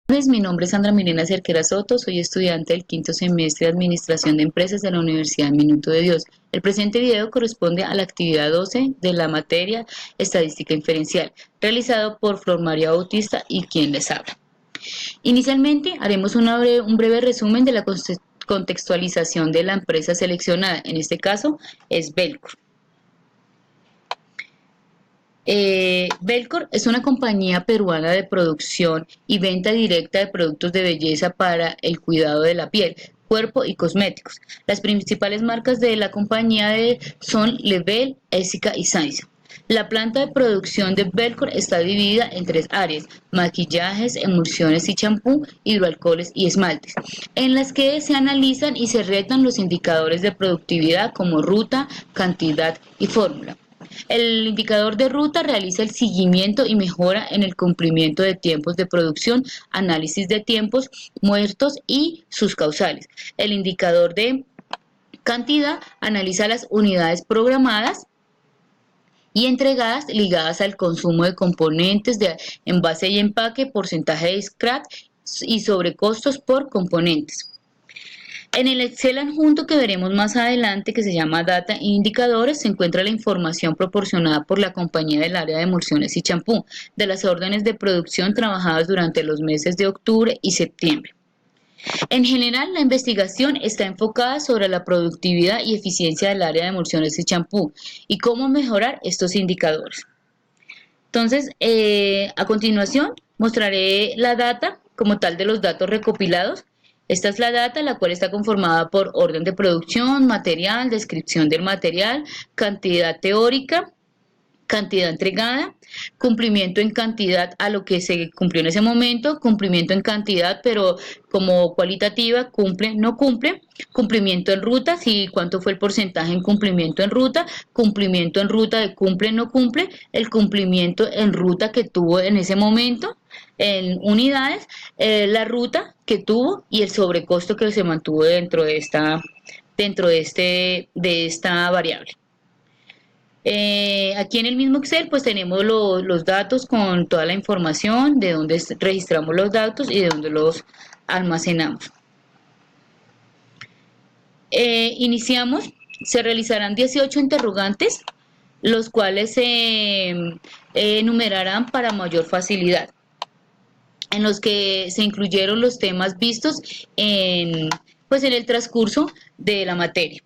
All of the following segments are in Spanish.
Pues, mi nombre es Sandra Milena Cerquera Soto, soy estudiante del quinto semestre de Administración de Empresas de la Universidad Minuto de Dios. El presente video corresponde a la actividad 12 de la materia Estadística Inferencial, realizado por Flor María Bautista y quien les habla. Inicialmente haremos un breve resumen de la contextualización de la empresa seleccionada, en este caso es Belcor. Belcor es una compañía peruana de producción y venta directa de productos de belleza para el cuidado de la piel, cuerpo y cosméticos. Las principales marcas de la compañía son Lebel, Essica y Science. La planta de producción de Belcor está dividida en tres áreas: maquillajes, emulsiones y champú, hidroalcoholes y esmaltes, en las que se analizan y se retan los indicadores de productividad como ruta, cantidad y fórmula. El indicador de ruta realiza el seguimiento y mejora en el cumplimiento de tiempos de producción, análisis de tiempos muertos y sus causales. El indicador de cantidad analiza las unidades programadas y entregadas ligadas al consumo de componentes de envase y empaque, porcentaje de scrap y sobrecostos por componentes. En el Excel adjunto que veremos más adelante, que se llama Data e Indicadores, se encuentra la información proporcionada por la compañía del área de emulsiones y champú de las órdenes de producción trabajadas durante los meses de octubre y septiembre. En general, la investigación está enfocada sobre la productividad y eficiencia del área de emulsiones y champú y cómo mejorar estos indicadores. Entonces, a continuación, mostraré la data como tal de los datos recopilados. Esta es la data, la cual está conformada por orden de producción, material, descripción del material, cantidad teórica, cantidad entregada, cumplimiento en cantidad a lo que se cumplió en ese momento, cumplimiento en cantidad pero como cualitativa, cumple, no cumple, cumplimiento en ruta, si cuánto fue el porcentaje en cumplimiento en ruta de cumple, no cumple, el cumplimiento en ruta que tuvo en ese momento, en unidades, la ruta que tuvo y el sobrecosto que se mantuvo de esta variable. Aquí en el mismo Excel pues tenemos los datos con toda la información de dónde registramos los datos y de dónde los almacenamos. Iniciamos, se realizarán 18 interrogantes, los cuales se enumerarán para mayor facilidad, en los que se incluyeron los temas vistos pues en el transcurso de la materia.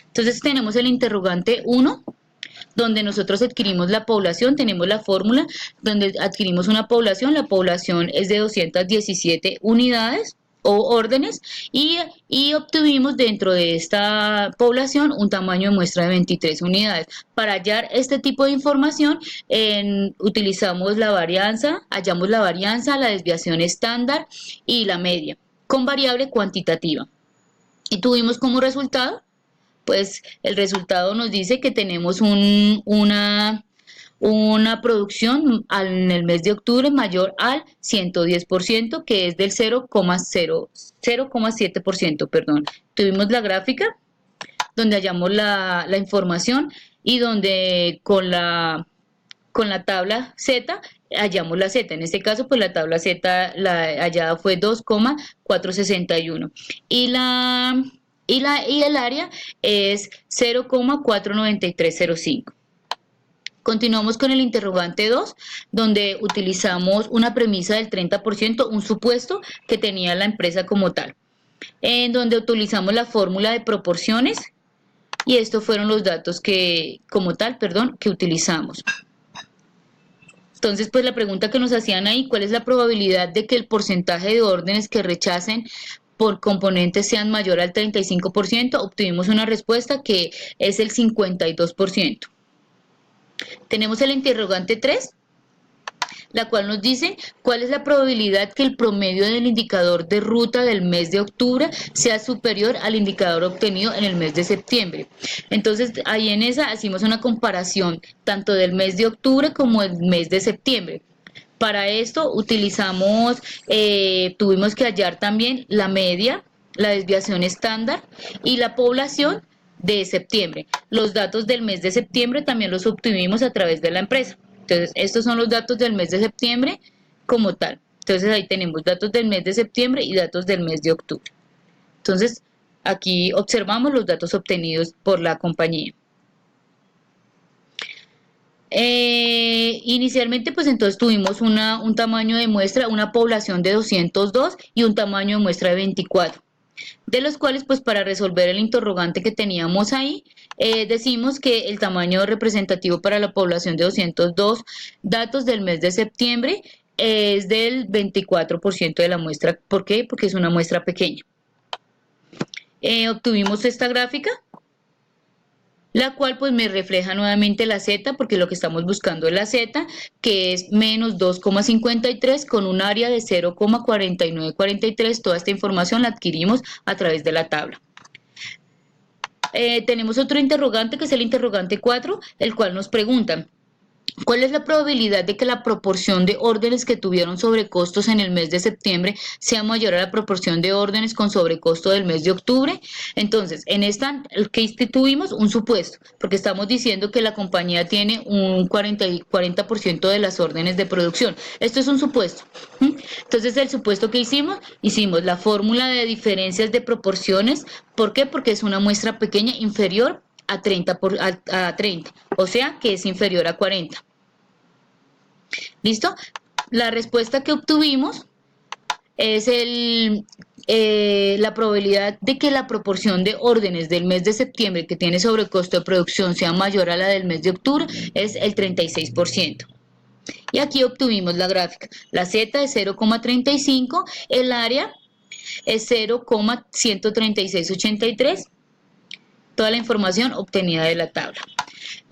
Entonces tenemos el interrogante 1, donde nosotros adquirimos la población, tenemos la fórmula donde adquirimos una población, la población es de 217 unidades o órdenes y obtuvimos dentro de esta población un tamaño de muestra de 23 unidades. Para hallar este tipo de información utilizamos la varianza, hallamos la varianza, la desviación estándar y la media con variable cuantitativa. Y tuvimos como resultado, pues el resultado nos dice que tenemos una producción en el mes de octubre mayor al 110%, que es del 0,7%, perdón. Tuvimos la gráfica donde hallamos la información y donde con la tabla Z hallamos la Z. En este caso, pues la tabla Z la hallada fue 2,461 y el área es 0,49305. Continuamos con el interrogante 2, donde utilizamos una premisa del 30%, un supuesto que tenía la empresa como tal, en donde utilizamos la fórmula de proporciones y estos fueron los datos que utilizamos. Entonces, pues la pregunta que nos hacían ahí, ¿cuál es la probabilidad de que el porcentaje de órdenes que rechacen por componentes sean mayor al 35%? Obtuvimos una respuesta que es el 52%. Tenemos el interrogante 3, la cual nos dice cuál es la probabilidad que el promedio del indicador de ruta del mes de octubre sea superior al indicador obtenido en el mes de septiembre. Entonces, ahí en esa hacemos una comparación tanto del mes de octubre como del mes de septiembre. Para esto tuvimos que hallar también la media, la desviación estándar y la población de septiembre. Los datos del mes de septiembre también los obtuvimos a través de la empresa. Entonces, estos son los datos del mes de septiembre como tal. Entonces ahí tenemos datos del mes de septiembre y datos del mes de octubre. Entonces aquí observamos los datos obtenidos por la compañía. Inicialmente pues entonces tuvimos un tamaño de muestra, una población de 202 y un tamaño de muestra de 24, de los cuales pues para resolver el interrogante que teníamos ahí, decimos que el tamaño representativo para la población de 202 datos del mes de septiembre es del 24% de la muestra. ¿Por qué? Porque es una muestra pequeña. Obtuvimos esta gráfica, la cual pues me refleja nuevamente la Z, porque lo que estamos buscando es la Z, que es menos 2,53 con un área de 0,4943. Toda esta información la adquirimos a través de la tabla. Tenemos otro interrogante, que es el interrogante 4, el cual nos pregunta: ¿cuál es la probabilidad de que la proporción de órdenes que tuvieron sobrecostos en el mes de septiembre sea mayor a la proporción de órdenes con sobrecosto del mes de octubre? Entonces, en esta case tuvimos un supuesto, porque estamos diciendo que la compañía tiene un 40% de las órdenes de producción. Esto es un supuesto. Entonces, el supuesto que hicimos la fórmula de diferencias de proporciones. ¿Por qué? Porque es una muestra pequeña, inferior a 30, o sea que es inferior a 40. ¿Listo? La respuesta que obtuvimos es la probabilidad de que la proporción de órdenes del mes de septiembre que tiene sobrecosto de producción sea mayor a la del mes de octubre, es el 36%. Y aquí obtuvimos la gráfica. La Z es 0,35, el área es 0,13683. Toda la información obtenida de la tabla.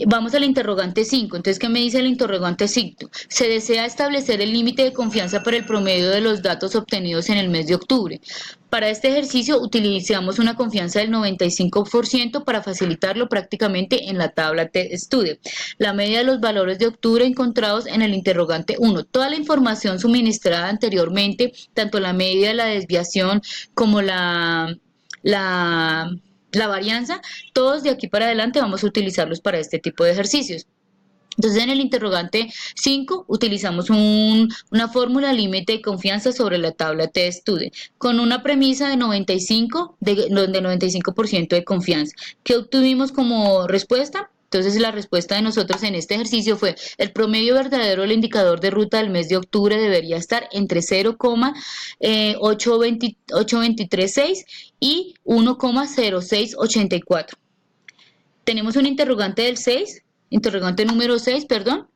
Vamos al interrogante 5. Entonces, ¿qué me dice el interrogante 5? Se desea establecer el límite de confianza para el promedio de los datos obtenidos en el mes de octubre. Para este ejercicio utilizamos una confianza del 95% para facilitarlo prácticamente en la tabla de estudio. La media de los valores de octubre encontrados en el interrogante 1. Toda la información suministrada anteriormente, tanto la media, la desviación como la varianza, todos de aquí para adelante vamos a utilizarlos para este tipo de ejercicios. Entonces, en el interrogante 5 utilizamos una fórmula límite de confianza sobre la tabla T-Student con una premisa de 95% de confianza. ¿Qué obtuvimos como respuesta? Entonces, la respuesta de nosotros en este ejercicio fue: el promedio verdadero del indicador de ruta del mes de octubre debería estar entre 0,8236 y 1,0684. Tenemos un interrogante del 6, interrogante número 6, perdón,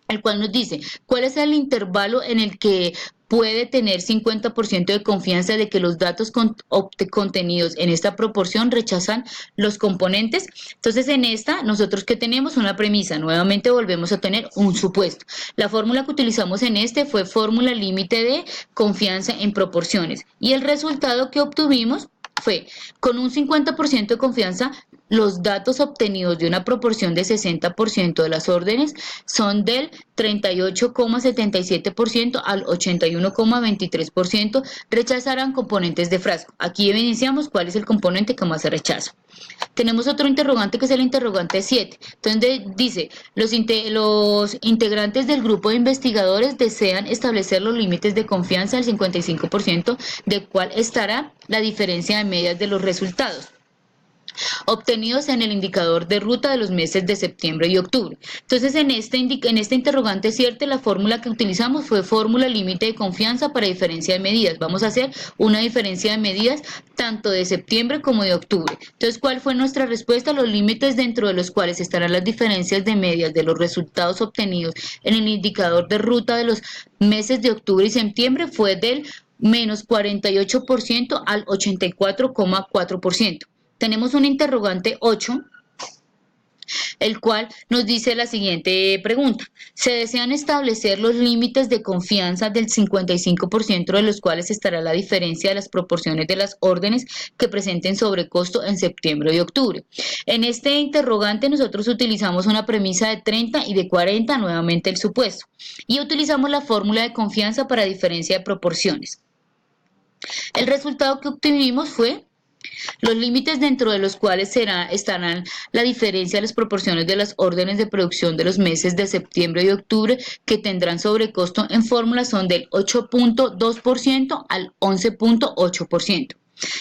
el cual nos dice: ¿cuál es el intervalo en el que puede tener 50% de confianza de que los datos contenidos en esta proporción rechazan los componentes? Entonces, en esta, nosotros que tenemos una premisa, nuevamente volvemos a tener un supuesto. La fórmula que utilizamos en este fue fórmula límite de confianza en proporciones. Y el resultado que obtuvimos fue: con un 50% de confianza, los datos obtenidos de una proporción de 60% de las órdenes son del 38,77% al 81,23% rechazarán componentes de frasco. Aquí evidenciamos cuál es el componente que más se rechaza. Tenemos otro interrogante, que es el interrogante 7, donde dice: los integrantes del grupo de investigadores desean establecer los límites de confianza al 55%, de cuál estará la diferencia de medias de los resultados obtenidos en el indicador de ruta de los meses de septiembre y octubre. Entonces, en este interrogante 7, la fórmula que utilizamos fue fórmula límite de confianza para diferencia de medidas. Vamos a hacer una diferencia de medidas tanto de septiembre como de octubre. Entonces, ¿cuál fue nuestra respuesta? Los límites dentro de los cuales estarán las diferencias de medidas de los resultados obtenidos en el indicador de ruta de los meses de octubre y septiembre fue del menos 48% al 84,4%. Tenemos un interrogante 8, el cual nos dice la siguiente pregunta: se desean establecer los límites de confianza del 55% de los cuales estará la diferencia de las proporciones de las órdenes que presenten sobrecosto en septiembre y octubre. En este interrogante nosotros utilizamos una premisa de 30 y de 40, nuevamente el supuesto, y utilizamos la fórmula de confianza para diferencia de proporciones. El resultado que obtuvimos fue Los límites dentro de los cuales estarán la diferencia de las proporciones de las órdenes de producción de los meses de septiembre y octubre que tendrán sobrecosto en fórmula son del 8.2% al 11.8%.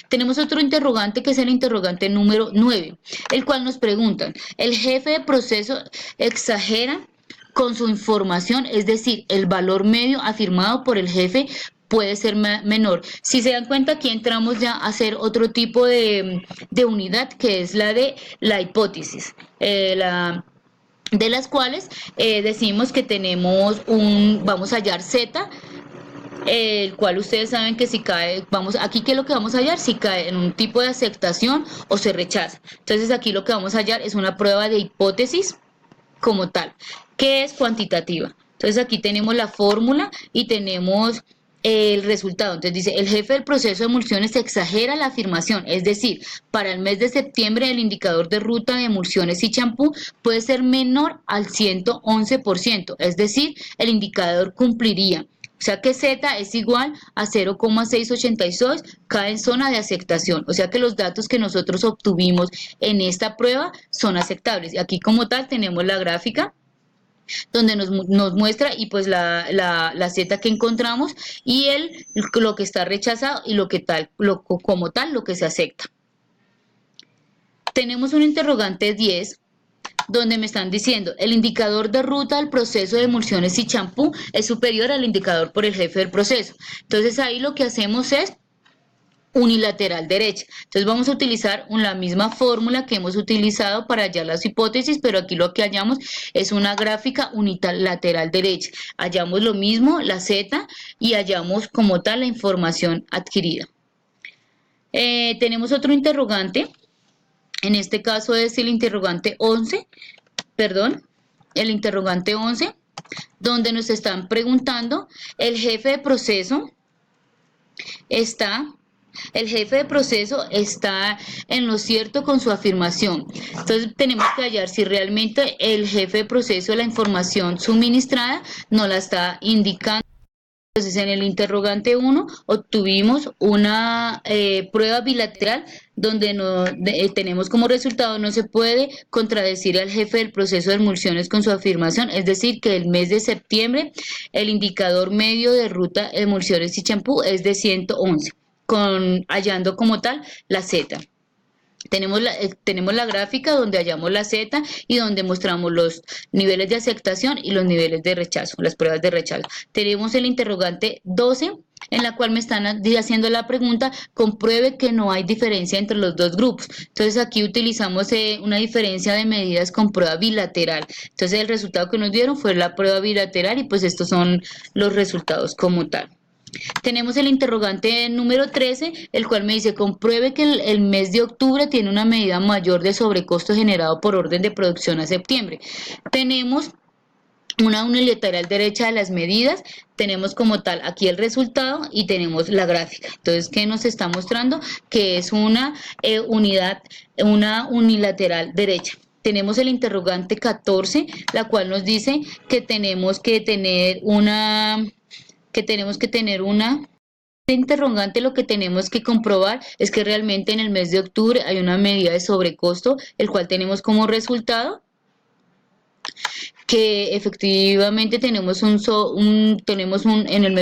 Tenemos otro interrogante que es el interrogante número 9, el cual nos preguntan, ¿el jefe de proceso exagera con su información, es decir, el valor medio afirmado por el jefe puede ser menor? Si se dan cuenta, aquí entramos ya a hacer otro tipo de unidad, que es la de la hipótesis, de las cuales decimos que vamos a hallar Z, el cual ustedes saben que si cae, aquí qué es lo que vamos a hallar, si cae en un tipo de aceptación o se rechaza. Entonces aquí lo que vamos a hallar es una prueba de hipótesis como tal, que es cuantitativa. Entonces aquí tenemos la fórmula y tenemos el resultado. Entonces dice, el jefe del proceso de emulsiones exagera la afirmación, es decir, para el mes de septiembre el indicador de ruta de emulsiones y champú puede ser menor al 111%, es decir, el indicador cumpliría. O sea que Z es igual a 0,686, cae en zona de aceptación. O sea que los datos que nosotros obtuvimos en esta prueba son aceptables. Y aquí como tal tenemos la gráfica donde nos muestra y pues la Z que encontramos y lo que está rechazado y como tal lo que se acepta. Tenemos un interrogante 10 donde me están diciendo, el indicador de ruta del proceso de emulsiones y champú es superior al indicador por el jefe del proceso. Entonces ahí lo que hacemos es unilateral derecha. Entonces vamos a utilizar la misma fórmula que hemos utilizado para hallar las hipótesis, pero aquí lo que hallamos es una gráfica unilateral derecha. Hallamos lo mismo, la Z, y hallamos como tal la información adquirida. Tenemos otro interrogante. En este caso es el interrogante 11, donde nos están preguntando, el jefe de proceso está en lo cierto con su afirmación. Entonces tenemos que hallar si realmente el jefe de proceso, la información suministrada, nos la está indicando. Entonces en el interrogante 1 obtuvimos una prueba bilateral donde tenemos como resultado no se puede contradecir al jefe del proceso de emulsiones con su afirmación, es decir que el mes de septiembre el indicador medio de ruta de emulsiones y champú es de 111, hallando como tal la Z. Tenemos la gráfica donde hallamos la Z y donde mostramos los niveles de aceptación y los niveles de rechazo, las pruebas de rechazo. Tenemos el interrogante 12, en la cual me están haciendo la pregunta, compruebe que no hay diferencia entre los dos grupos. Entonces aquí utilizamos una diferencia de medidas con prueba bilateral. Entonces el resultado que nos dieron fue la prueba bilateral y pues estos son los resultados como tal. Tenemos el interrogante número 13, el cual me dice, compruebe que el mes de octubre tiene una medida mayor de sobrecosto generado por orden de producción a septiembre. Tenemos una unilateral derecha de las medidas, tenemos como tal aquí el resultado y tenemos la gráfica. Entonces, ¿qué nos está mostrando? Que es una unilateral derecha. Tenemos el interrogante 14, la cual nos dice que tenemos que tener una interrogante. Lo que tenemos que comprobar es que realmente en el mes de octubre hay una medida de sobrecosto, el cual tenemos como resultado que efectivamente en el mes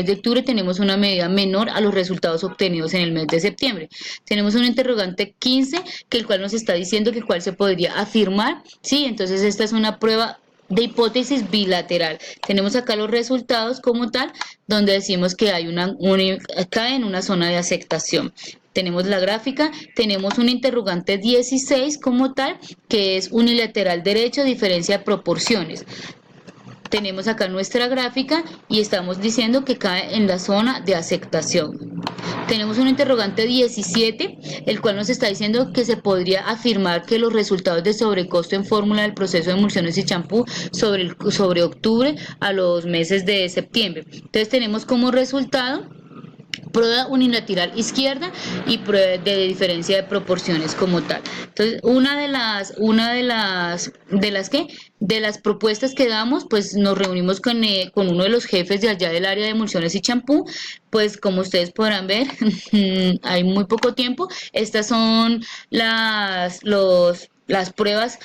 de octubre tenemos una medida menor a los resultados obtenidos en el mes de septiembre. Tenemos un interrogante 15, que el cual nos está diciendo que cuál se podría afirmar. Sí, entonces esta es una prueba de hipótesis bilateral. Tenemos acá los resultados como tal, donde decimos que hay cae en una zona de aceptación. Tenemos la gráfica, tenemos un interrogante 16 como tal, que es unilateral derecho, diferencia de proporciones. Tenemos acá nuestra gráfica y estamos diciendo que cae en la zona de aceptación. Tenemos un interrogante 17, el cual nos está diciendo que se podría afirmar que los resultados de sobrecosto en fórmula del proceso de emulsiones y champú sobre octubre a los meses de septiembre. Entonces tenemos como resultado prueba unilateral izquierda y prueba de diferencia de proporciones como tal. Entonces, una de las de las propuestas que damos, pues nos reunimos con uno de los jefes de allá del área de emulsiones y champú, pues como ustedes podrán ver, hay muy poco tiempo. Estas son las pruebas,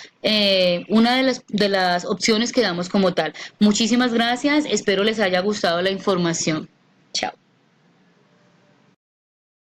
una de las opciones que damos como tal. Muchísimas gracias, espero les haya gustado la información.